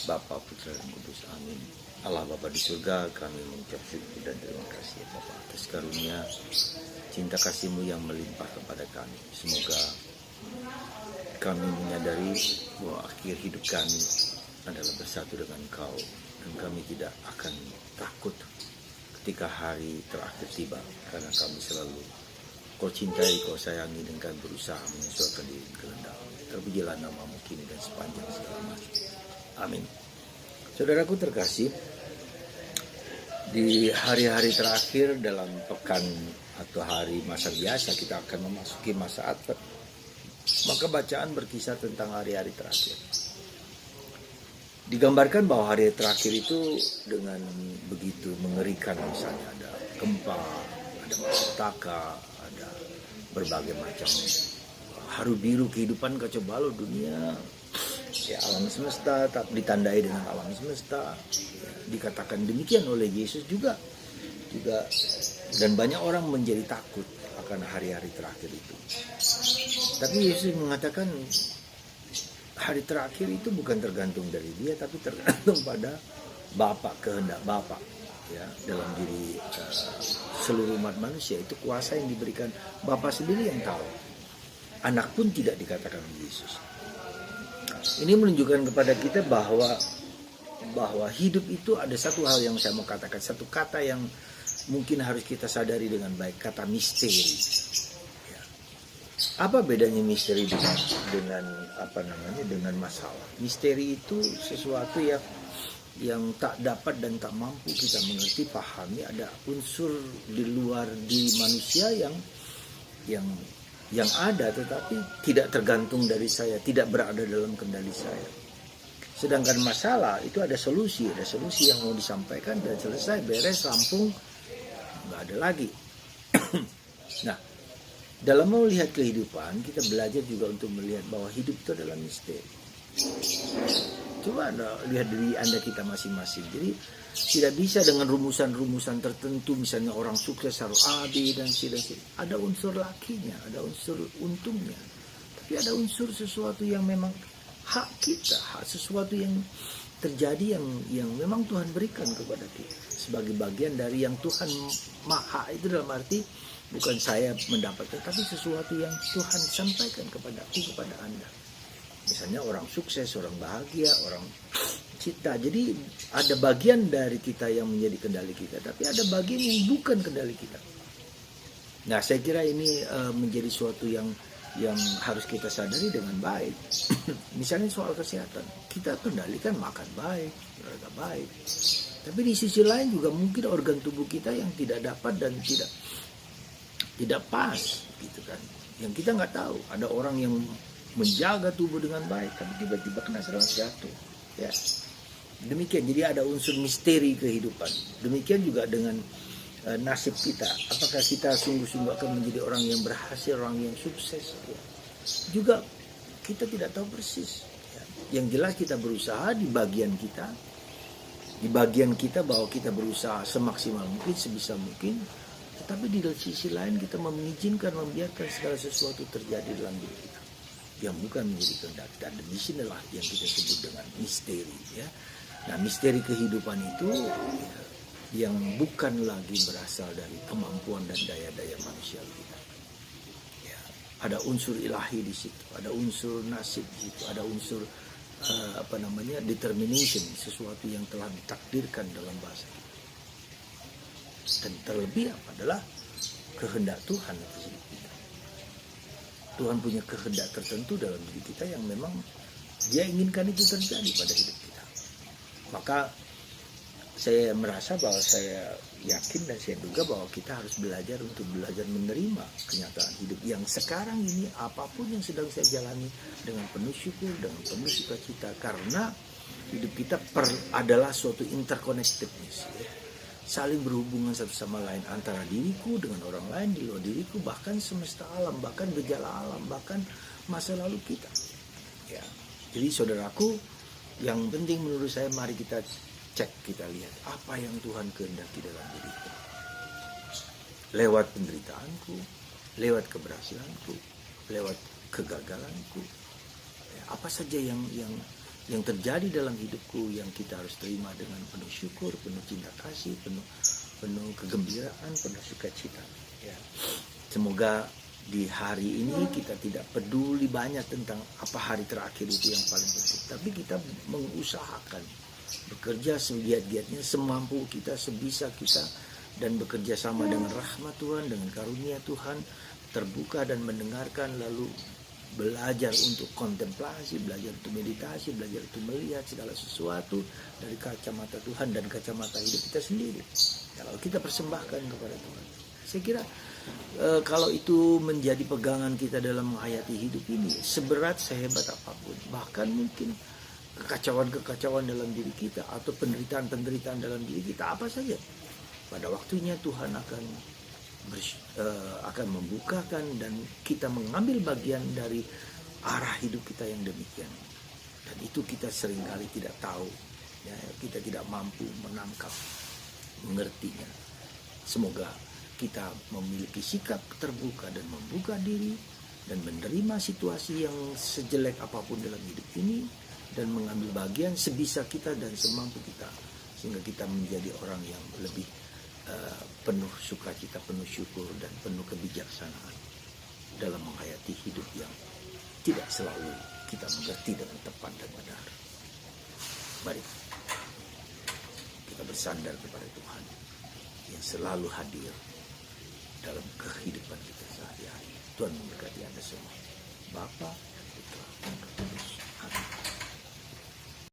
Bapa, Putra, dan Kudus. Amin. Allah Bapa di surga, kami mengucap syukur dan terima kasih Bapa atas karunia cinta kasih-Mu yang melimpah kepada kami. Semoga kami menyadari bahwa akhir hidup kami adalah bersatu dengan Engkau, dan kami tidak akan takut ketika hari terakhir tiba, karena kami selalu Kau cintai, Kau sayangi, dan kami berusaha menyesuaikan diri kehendak-Mu. Terpujilah nama-Mu kini dan sepanjang segala masa. Amin. Saudaraku terkasih, di hari-hari terakhir dalam pekan atau hari masa biasa, kita akan memasuki masa Advent. Maka bacaan berkisah tentang hari-hari terakhir. Digambarkan bahwa hari terakhir itu dengan begitu mengerikan, misalnya ada gempa, ada malapetaka, ada berbagai macam haru biru kehidupan kacau balau dunia. Ya, alam semesta tak ditandai dengan alam semesta. Ya, dikatakan demikian oleh Yesus juga, dan banyak orang menjadi takut akan hari-hari terakhir itu. Tapi Yesus mengatakan hari terakhir itu bukan tergantung dari dia, tapi tergantung pada Bapa, kehendak Bapa, ya, dalam diri seluruh umat manusia. Itu kuasa yang diberikan Bapa sendiri yang tahu. Anak pun tidak dikatakan oleh Yesus. Ini menunjukkan kepada kita bahwa hidup itu ada satu hal yang saya mau katakan, satu kata yang mungkin harus kita sadari dengan baik, kata misteri. Ya. Apa bedanya misteri dengan masalah? Misteri itu sesuatu yang tak dapat dan tak mampu kita mengerti, pahami. Ada unsur di luar di manusia yang ada tetapi tidak tergantung dari saya, tidak berada dalam kendali saya. Sedangkan masalah itu ada solusi yang mau disampaikan dan selesai, beres, rampung, nggak ada lagi. Nah, dalam melihat kehidupan, kita belajar juga untuk melihat bahwa hidup itu adalah misteri. Coba lihat diri Anda kita masing-masing. Jadi tidak bisa dengan rumusan-rumusan tertentu, misalnya orang sukses harus A, B, dan C. Ada unsur lakinya, ada unsur untungnya. Tapi ada unsur sesuatu yang memang hak kita, sesuatu yang terjadi yang memang Tuhan berikan kepada kita. Sebagai bagian dari yang Tuhan maha, itu dalam arti bukan saya mendapatkan, tapi sesuatu yang Tuhan sampaikan kepadaku, kepada Anda. Misalnya orang sukses, orang bahagia, orang cita. Jadi ada bagian dari kita yang menjadi kendali kita, tapi ada bagian yang bukan kendali kita. Nah, saya kira ini menjadi suatu yang harus kita sadari dengan baik. Misalnya soal kesehatan, kita kendalikan makan baik, olahraga baik. Tapi di sisi lain juga mungkin organ tubuh kita yang tidak dapat dan tidak pas, gitu kan. Yang kita nggak tahu. Ada orang yang menjaga tubuh dengan baik, tapi tiba-tiba kena serangan jatuh. Ya, demikian. Jadi ada unsur misteri kehidupan. Demikian juga dengan nasib kita. Apakah kita sungguh-sungguh akan menjadi orang yang berhasil, orang yang sukses? Ya. Juga kita tidak tahu persis. Ya. Yang jelas kita berusaha di bagian kita bahwa kita berusaha semaksimal mungkin, sebisa mungkin. Tetapi di sisi lain kita membiarkan segala sesuatu terjadi dalam diri kita yang bukan menjadi kehendak. Dan di sinilah yang kita sebut dengan misteri. Ya. Nah, misteri kehidupan itu yang bukan lagi berasal dari kemampuan dan daya-daya manusia kita. Ya, ada unsur ilahi di situ, ada unsur nasib di situ, ada unsur determination, sesuatu yang telah ditakdirkan dalam bahasa kita. Dan terlebih adalah kehendak Tuhan atas hidup kita. Tuhan punya kehendak tertentu dalam diri kita yang memang Dia inginkan itu terjadi pada hidup kita. Maka saya merasa bahwa saya yakin dan saya duga bahwa kita harus belajar menerima kenyataan hidup yang sekarang ini, apapun yang sedang saya jalani, dengan penuh syukur, dengan penuh sukacita, karena hidup kita adalah suatu interconnectedness, ya. Saling berhubungan satu sama lain, antara diriku dengan orang lain, di luar diriku, bahkan semesta alam, bahkan gejala alam, bahkan masa lalu kita. Ya. Jadi saudaraku, yang penting menurut saya, mari kita cek, kita lihat apa yang Tuhan kehendaki dalam diriku. Lewat penderitaanku, lewat keberhasilanku, lewat kegagalanku. Ya, apa saja yang yang terjadi dalam hidupku yang kita harus terima dengan penuh syukur, penuh cinta kasih, penuh kegembiraan, penuh sukacita. Ya. Semoga di hari ini kita tidak peduli banyak tentang apa hari terakhir itu yang paling penting, tapi kita mengusahakan bekerja segiat-giatnya, semampu kita, sebisa kita, dan bekerja sama dengan rahmat Tuhan, dengan karunia Tuhan, terbuka dan mendengarkan, lalu belajar untuk kontemplasi, belajar untuk meditasi, belajar untuk melihat segala sesuatu dari kacamata Tuhan dan kacamata hidup kita sendiri. Kalau kita persembahkan kepada Tuhan, saya kira kalau itu menjadi pegangan kita dalam menghayati hidup ini, seberat sehebat apapun, bahkan mungkin kekacauan-kekacauan dalam diri kita atau penderitaan-penderitaan dalam diri kita, apa saja, pada waktunya Tuhan akan membukakan dan kita mengambil bagian dari arah hidup kita yang demikian. Dan itu kita seringkali tidak tahu, ya, kita tidak mampu menangkap, mengertinya. Semoga kita memiliki sikap terbuka dan membuka diri dan menerima situasi yang sejelek apapun dalam hidup ini dan mengambil bagian sebisa kita dan semampu kita, sehingga kita menjadi orang yang lebih penuh sukacita, penuh syukur, dan penuh kebijaksanaan dalam menghayati hidup yang tidak selalu kita mengerti dengan tepat dan benar. Mari kita bersandar kepada Tuhan yang selalu hadir dalam kehidupan kita sehari-hari. Tuhan memberkati Anda semua. Bapa, Putra,